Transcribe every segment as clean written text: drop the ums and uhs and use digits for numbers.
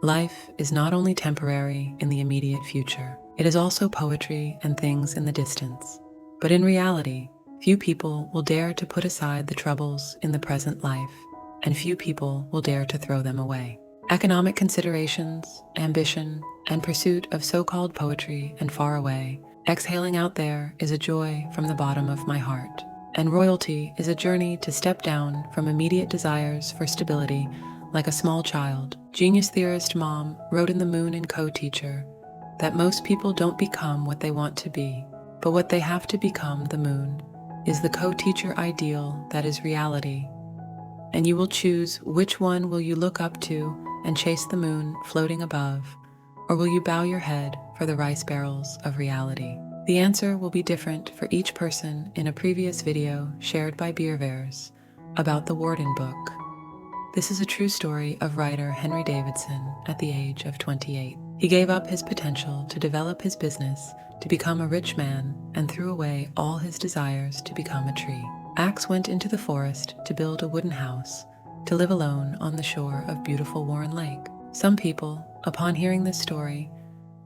Life is not only temporary in the immediate future, it is also poetry and things in the distance. But in reality, few people will dare to put aside the troubles in the present life, and few people will dare to throw them away. Economic considerations, ambition, and pursuit of so-called poetry and far away, exhaling out there is a joy from the bottom of my heart. And royalty is a journey to step down from immediate desires for stability like a small child. Genius theorist Maugham wrote in The Moon and Co-Teacher that most people don't become what they want to be, but what they have to become. The moon is the co-teacher ideal that is reality, and you will choose which one will you look up to and chase the moon floating above, or will you bow your head for the rice barrels of reality? The answer will be different for each person in a previous video shared by Beervers about the Warden book. This is a true story of writer Henry Davidson at the age of 28. He gave up his potential to develop his business, to become a rich man, and threw away all his desires to become a tree. Axe went into the forest to build a wooden house, to live alone on the shore of beautiful Warren Lake. Some people, upon hearing this story,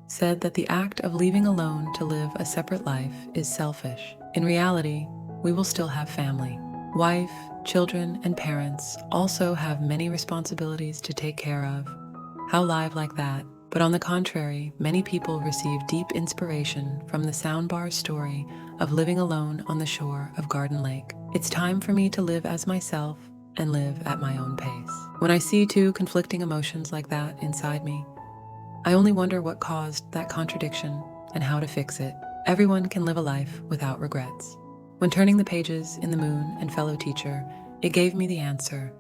said that the act of leaving alone to live a separate life is selfish. In reality, we will still have family. Wife, children, and parents also have many responsibilities to take care of. How live like that? But on the contrary, many people receive deep inspiration from the soundbar story of living alone on the shore of Garden Lake. It's time for me to live as myself and live at my own pace. When I see two conflicting emotions like that inside me, I only wonder what caused that contradiction and how to fix it. Everyone can live a life without regrets. When turning the pages in The Moon and Fellow Teacher, it gave me the answer,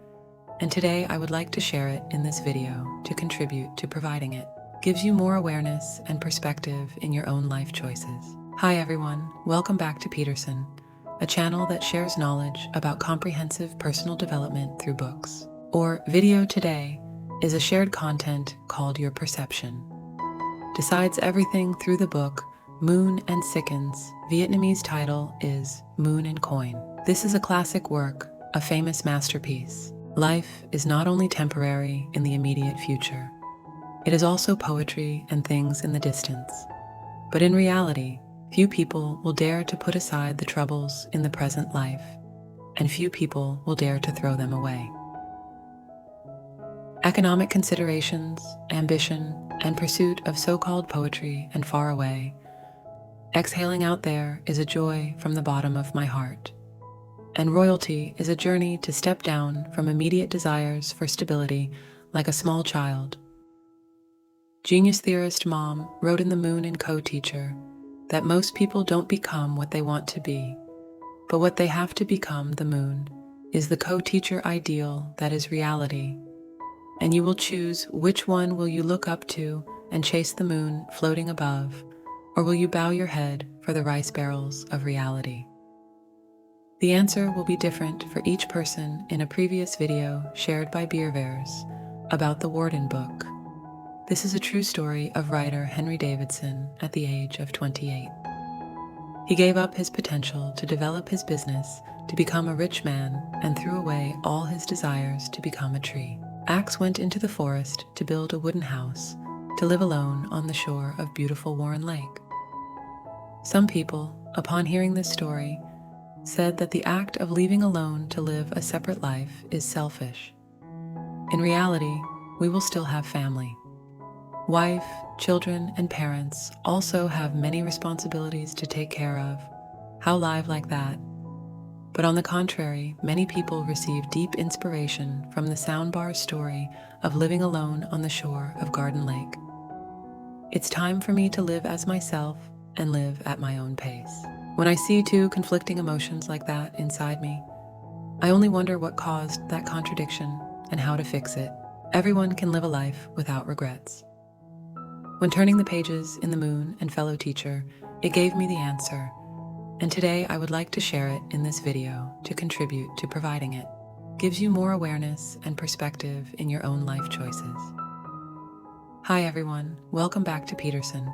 and today I would like to share it in this video to contribute to providing it. Gives you more awareness and perspective in your own life choices. Hi everyone, welcome back to Peterson, a channel that shares knowledge about comprehensive personal development through books. Or video today is a shared content called Your Perception. Decides everything through the book Moon and Sixpence. Vietnamese title is Moon and Coin. This is a classic work, a famous masterpiece. Life is not only temporary in the immediate future, it is also poetry and things in the distance. But in reality, few people will dare to put aside the troubles in the present life, and few people will dare to throw them away. Economic considerations, ambition, and pursuit of so-called poetry and far away, exhaling out there is a joy from the bottom of my heart. And royalty is a journey to step down from immediate desires for stability like a small child. Genius theorist Maugham wrote in The Moon and Co-Teacher that most people don't become what they want to be, but what they have to become. The moon is the co-teacher ideal that is reality, and you will choose which one will you look up to and chase the moon floating above, or will you bow your head for the rice barrels of reality? The answer will be different for each person in a previous video shared by Beervers about the Warden book. This is a true story of writer Henry Davidson at the age of 28. He gave up his potential to develop his business, to become a rich man, and threw away all his desires to become a tree. Axe went into the forest to build a wooden house, to live alone on the shore of beautiful Warren Lake. Some people, upon hearing this story, said that the act of leaving alone to live a separate life is selfish. In reality, we will still have family. Wife, children, and parents also have many responsibilities to take care of. How live like that? But on the contrary, many people receive deep inspiration from the soundbar story of living alone on the shore of Garden Lake. It's time for me to live as myself and live at my own pace. When I see two conflicting emotions like that inside me, I only wonder what caused that contradiction and how to fix it. Everyone can live a life without regrets. When turning the pages in The Moon and Fellow Teacher, it gave me the answer, and today I would like to share it in this video to contribute to providing it. Gives you more awareness and perspective in your own life choices. Hi everyone, welcome back to Peterson,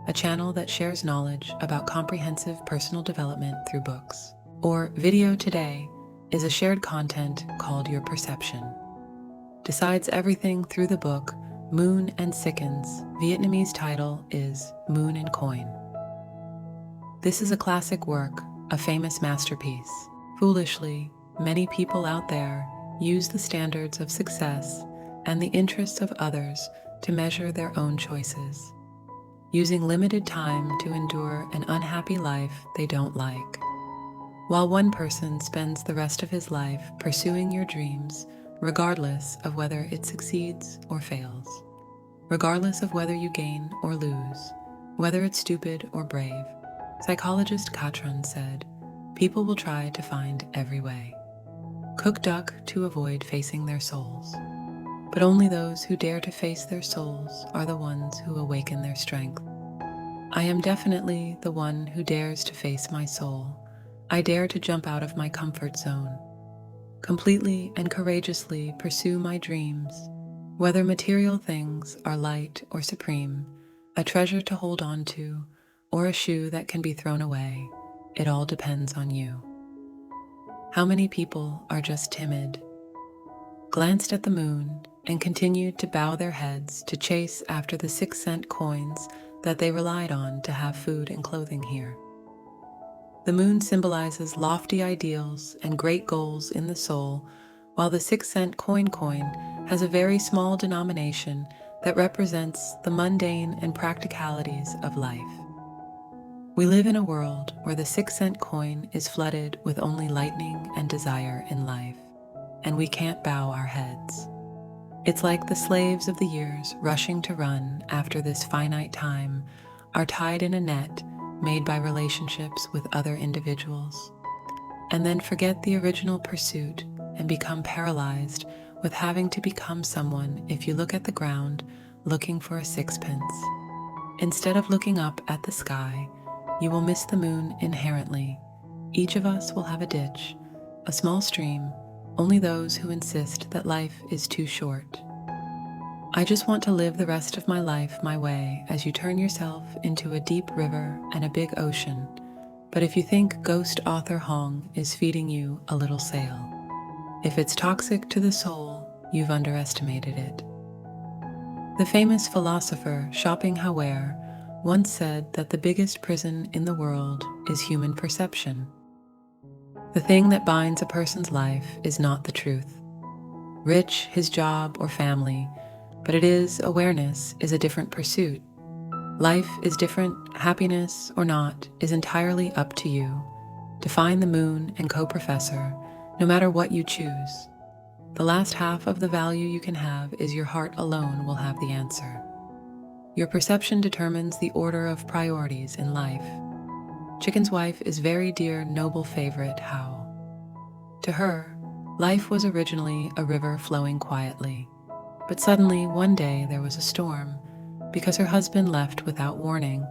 a channel that shares knowledge about comprehensive personal development through books. Or video today is a shared content called Your Perception. Decides everything through the book Moon and Sickens. Vietnamese title is Moon and Coin. This is a classic work, a famous masterpiece. Foolishly, many people out there use the standards of success and the interests of others to measure their own choices, using limited time to endure an unhappy life they don't like. While one person spends the rest of his life pursuing your dreams, regardless of whether it succeeds or fails, regardless of whether you gain or lose, whether it's stupid or brave, psychologist Katran said, people will try to find every way. Cook duck to avoid facing their souls. But only those who dare to face their souls are the ones who awaken their strength. I am definitely the one who dares to face my soul. I dare to jump out of my comfort zone, completely and courageously pursue my dreams, whether material things are light or supreme, a treasure to hold on to, or a shoe that can be thrown away. It all depends on you. How many people are just timid, glanced at the moon, and continued to bow their heads to chase after the 6-cent coins that they relied on to have food and clothing here? The moon symbolizes lofty ideals and great goals in the soul, while the 6-cent coin has a very small denomination that represents the mundane and practicalities of life. We live in a world where the 6-cent coin is flooded with only lightning and desire in life, and we can't bow our heads. It's like the slaves of the years rushing to run after this finite time are tied in a net made by relationships with other individuals, and then forget the original pursuit and become paralyzed with having to become someone if you look at the ground looking for a sixpence. Instead of looking up at the sky, you will miss the moon inherently. Each of us will have a ditch, a small stream, only those who insist that life is too short. I just want to live the rest of my life my way as you turn yourself into a deep river and a big ocean. But if you think ghost author Hong is feeding you a little sail, if it's toxic to the soul, you've underestimated it. The famous philosopher Schopenhauer once said that the biggest prison in the world is human perception. The thing that binds a person's life is not the truth. Rich, his job, or family, but it is awareness is a different pursuit. Life is different, happiness or not is entirely up to you. Define the moon and co-professor, no matter what you choose. The last half of the value you can have is your heart alone will have the answer. Your perception determines the order of priorities in life. Chicken's wife is very dear noble favorite How. To her, life was originally a river flowing quietly. But suddenly, one day, there was a storm, because her husband left without warning,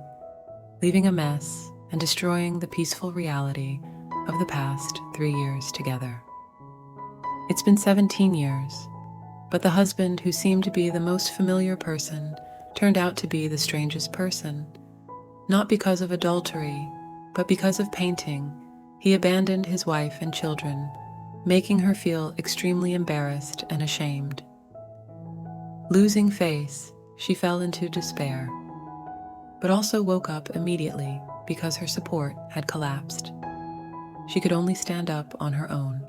leaving a mess and destroying the peaceful reality of the past 3 years together. It's been 17 years, but the husband, who seemed to be the most familiar person, turned out to be the strangest person. Not because of adultery, but because of painting, he abandoned his wife and children, making her feel extremely embarrassed and ashamed. Losing face, she fell into despair, but also woke up immediately because her support had collapsed. She could only stand up on her own.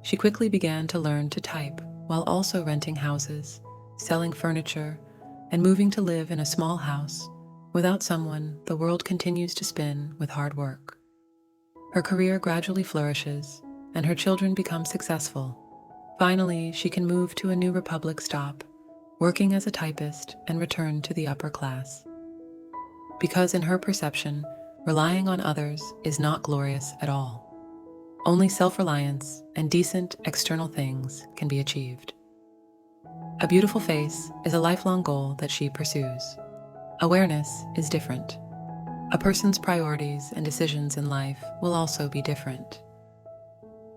She quickly began to learn to type while also renting houses, selling furniture, and moving to live in a small house. Without someone, the world continues to spin with hard work. Her career gradually flourishes, and her children become successful. Finally, she can move to a New Republic stop, working as a typist, and return to the upper class. Because in her perception, relying on others is not glorious at all. Only self-reliance and decent external things can be achieved. A beautiful face is a lifelong goal that she pursues. Awareness is different. A person's priorities and decisions in life will also be different.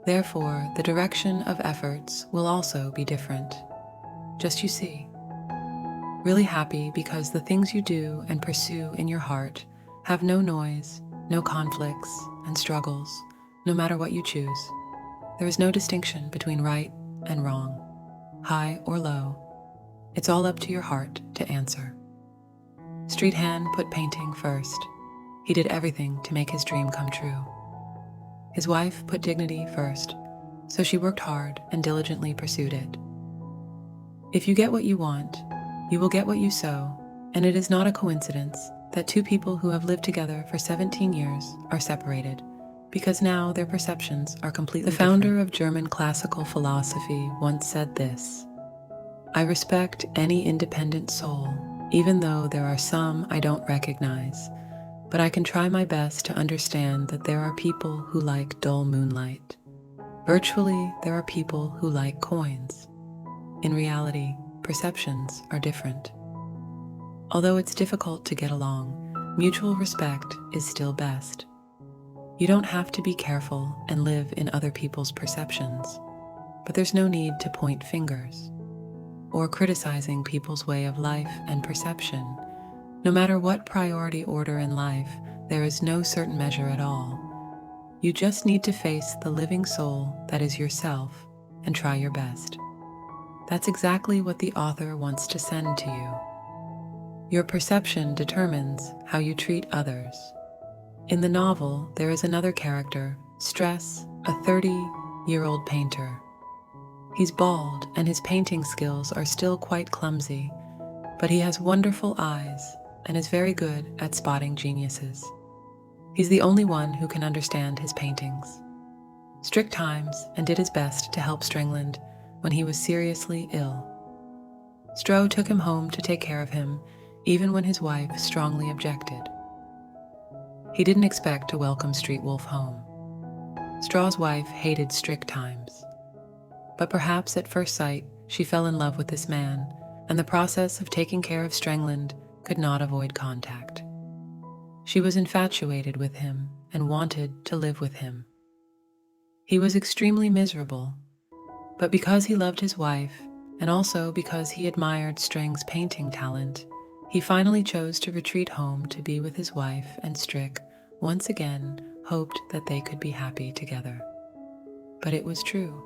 Therefore, the direction of efforts will also be different. Just you see. Really happy because the things you do and pursue in your heart have no noise, no conflicts and struggles, no matter what you choose. There is no distinction between right and wrong, high or low. It's all up to your heart to answer. Street Hand put painting first. He did everything to make his dream come true. His wife put dignity first, so she worked hard and diligently pursued it. If you get what you want, you will get what you sow, and it is not a coincidence that two people who have lived together for 17 years are separated, because now their perceptions are completely different. The founder of German classical philosophy once said this: "I respect any independent soul, even though there are some I don't recognize, but I can try my best to understand that there are people who like dull moonlight. Virtually, there are people who like coins. In reality, perceptions are different. Although it's difficult to get along, mutual respect is still best. You don't have to be careful and live in other people's perceptions, but there's no need to point fingers or criticizing people's way of life and perception. No matter what priority order in life, there is no certain measure at all. You just need to face the living soul that is yourself and try your best." That's exactly what the author wants to send to you. Your perception determines how you treat others. In the novel, there is another character, Stress, a 30-year-old painter. He's bald and his painting skills are still quite clumsy, but he has wonderful eyes and is very good at spotting geniuses. He's the only one who can understand his paintings. Strict times, and did his best to help Strangland when he was seriously ill. Stroh took him home to take care of him, even when his wife strongly objected. He didn't expect to welcome Street Wolf home. Straw's wife hated strict times, but perhaps at first sight she fell in love with this man, and the process of taking care of Strangland could not avoid contact. She was infatuated with him and wanted to live with him. He was extremely miserable, but because he loved his wife, and also because he admired Strang's painting talent, he finally chose to retreat home to be with his wife, and Strick once again hoped that they could be happy together. But it was true.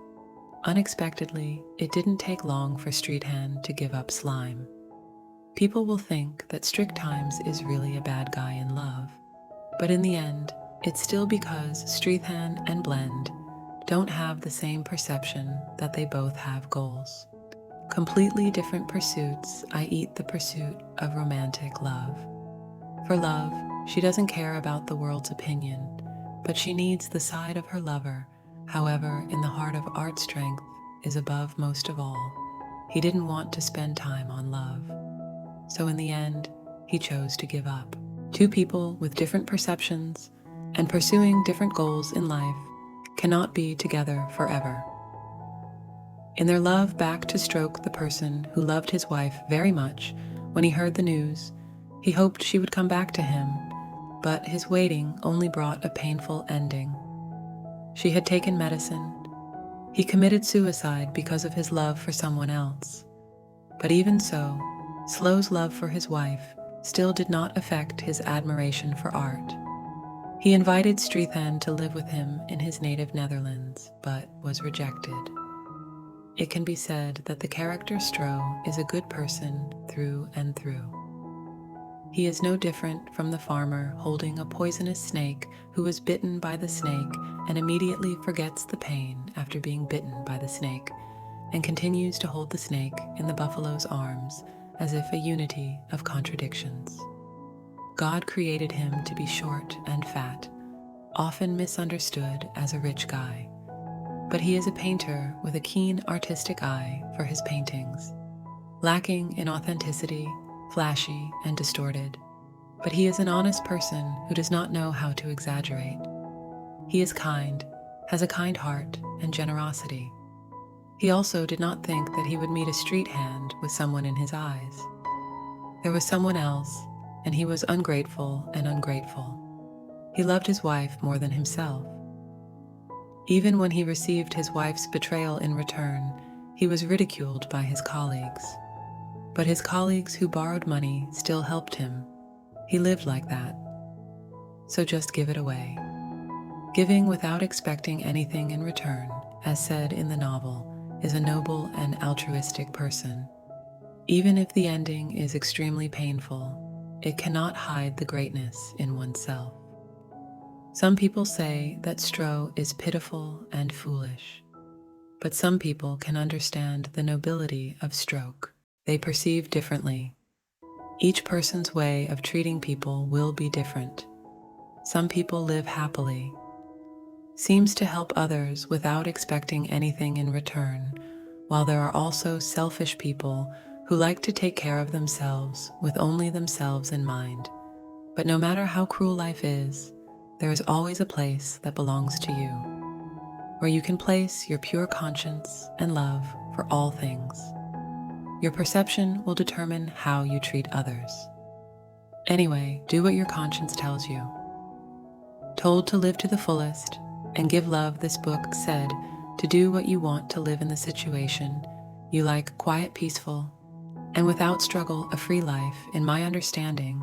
Unexpectedly, it didn't take long for Street Hand to give up slime. People will think that Strict Times is really a bad guy in love, but in the end, it's still because Street Hand and Blend don't have the same perception that they both have goals. Completely different pursuits, i.e. the pursuit of romantic love. For love, she doesn't care about the world's opinion, but she needs the side of her lover. However, in the heart of art, strength is above most of all. He didn't want to spend time on love. So in the end, he chose to give up. Two people with different perceptions and pursuing different goals in life cannot be together forever. In their love back to stroke the person who loved his wife very much, when he heard the news, he hoped she would come back to him, but his waiting only brought a painful ending. She had taken medicine. He committed suicide because of his love for someone else. But even so, Slow's love for his wife still did not affect his admiration for art. He invited Streethan to live with him in his native Netherlands, but was rejected. It can be said that the character Stroh is a good person through and through. He is no different from the farmer holding a poisonous snake who is bitten by the snake and immediately forgets the pain after being bitten by the snake, and continues to hold the snake in the buffalo's arms as if a unity of contradictions. God created him to be short and fat, often misunderstood as a rich guy. But he is a painter with a keen artistic eye for his paintings, lacking in authenticity, flashy and distorted. But he is an honest person who does not know how to exaggerate. He is kind, has a kind heart and generosity. He also did not think that he would meet a street hand with someone in his eyes. There was someone else, and he was ungrateful and ungrateful. He loved his wife more than himself. Even when he received his wife's betrayal in return, he was ridiculed by his colleagues. But his colleagues who borrowed money still helped him. He lived like that. So just give it away. Giving without expecting anything in return, as said in the novel, is a noble and altruistic person. Even if the ending is extremely painful, it cannot hide the greatness in oneself. Some people say that Stroh is pitiful and foolish, but some people can understand the nobility of stroke. They perceive differently. Each person's way of treating people will be different. Some people live happily, seems to help others without expecting anything in return, while there are also selfish people who like to take care of themselves with only themselves in mind. But no matter how cruel life is, there is always a place that belongs to you, where you can place your pure conscience and love for all things. Your perception will determine how you treat others. Anyway, do what your conscience tells you. Told to live to the fullest and give love, this book said to do what you want to live in the situation you like, quiet, peaceful, and without struggle, a free life. In my understanding,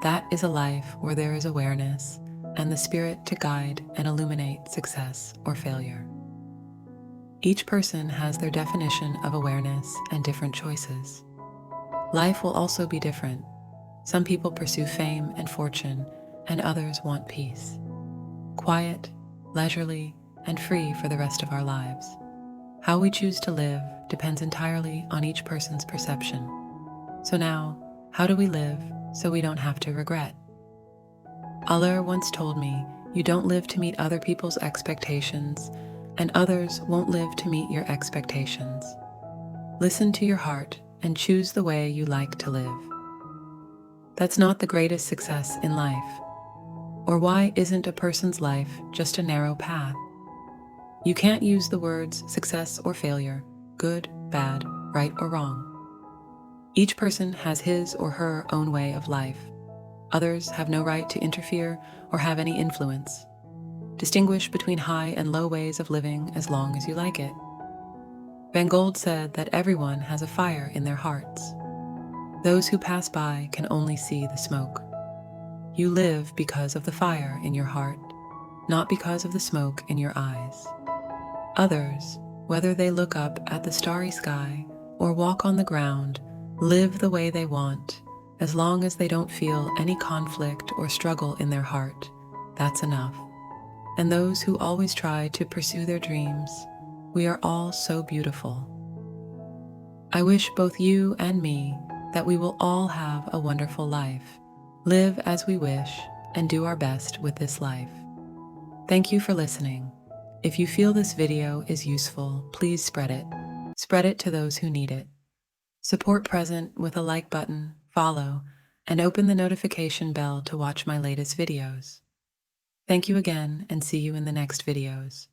that is a life where there is awareness and the spirit to guide and illuminate success or failure. Each person has their definition of awareness and different choices. Life will also be different. Some people pursue fame and fortune, and others want peace. Quiet, leisurely, and free for the rest of our lives. How we choose to live depends entirely on each person's perception. So now, how do we live so we don't have to regret? Allah once told me, you don't live to meet other people's expectations, and others won't live to meet your expectations. Listen to your heart and choose the way you like to live. That's not the greatest success in life. Or why isn't a person's life just a narrow path? You can't use the words success or failure, good, bad, right or wrong. Each person has his or her own way of life. Others have no right to interfere or have any influence. Distinguish between high and low ways of living as long as you like it. Van Gogh said that everyone has a fire in their hearts. Those who pass by can only see the smoke. You live because of the fire in your heart, not because of the smoke in your eyes. Others, whether they look up at the starry sky or walk on the ground, live the way they want, as long as they don't feel any conflict or struggle in their heart. That's enough. And those who always try to pursue their dreams, we are all so beautiful. I wish both you and me that we will all have a wonderful life, live as we wish, and do our best with this life. Thank you for listening. If you feel this video is useful, please spread it. Spread it to those who need it. Support Present with a like button, follow, and open the notification bell to watch my latest videos. Thank you again, and see you in the next videos.